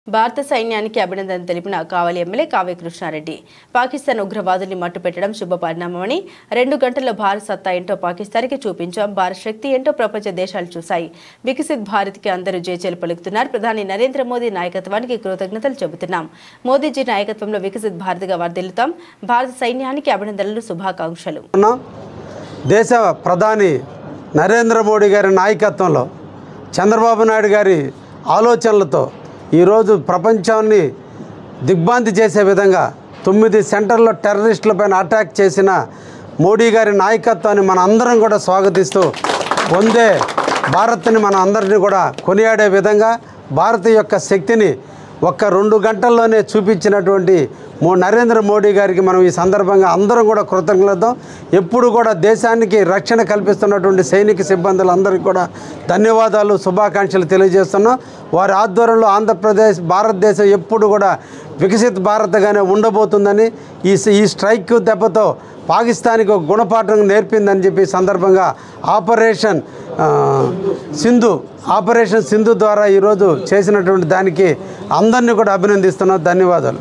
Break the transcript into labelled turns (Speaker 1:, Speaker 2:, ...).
Speaker 1: భారత సైన్యానికి అభినందన తెలిపిన కావలి ఎమ్మెల్యే కావ్య కృష్ణారెడ్డి పాకిస్తాన్ ఉగ్రవాదుల్ని మట్టుపెట్టడం శుభ పరిణామమని 2 గంటల్లో భారత్ సత్తా ఏంటో పాకిస్తాన్కి చూపించాం. భారత్ శక్తి ఏంటో ప్రపంచ దేశాలు చూశాయి. వికసిత్ భారత్కి అందరూ జయజయలు పలుకుతున్నారు. ప్రధాని నరేంద్ర మోదీ నాయకత్వానికి కృతజ్ఞతలు చెబుతున్నాం. మోదీజీ నాయకత్వంలో వికసిత్ భారత్గా వర్ధిల్లుతాం. భారత సైన్యానికి అభినందనలు, శుభాకాంక్షలు.
Speaker 2: దేశ ప్రధాని నరేంద్ర మోడీ గారి నాయకత్వంలో చంద్రబాబు నాయుడు గారి ఆలోచనలతో ఈరోజు ప్రపంచాన్ని దిగ్భ్రాంతి చేసే విధంగా 9 సెంటర్లో టెర్రరిస్టులపైన అటాక్ చేసిన మోడీ గారి నాయకత్వాన్ని మన అందరం కూడా స్వాగతిస్తూ వందే భారత్ని మన అందరినీ కూడా కొనియాడే విధంగా భారత యొక్క శక్తిని 1-2 గంటల్లోనే చూపించినటువంటి నరేంద్ర మోడీ గారికి మనం ఈ సందర్భంగా అందరం కూడా కృతజ్ఞతలు. ఎప్పుడు కూడా దేశానికి రక్షణ కల్పిస్తున్నటువంటి సైనిక సిబ్బందులందరికీ కూడా ధన్యవాదాలు, శుభాకాంక్షలు తెలియజేస్తున్నాం. వారి ఆధ్వర్యంలో ఆంధ్రప్రదేశ్, భారతదేశం ఎప్పుడు కూడా వికసిత్ భారత్గానే ఉండబోతుందని, ఈ స్ట్రైక్ దెబ్బతో పాకిస్తాన్కి ఒక గుణపాఠం నేర్పిందని చెప్పి సందర్భంగా ఆపరేషన్ సింధు ద్వారా ఈరోజు చేసినటువంటి దానికి అందరినీ కూడా అభినందిస్తున్నాం. ధన్యవాదాలు.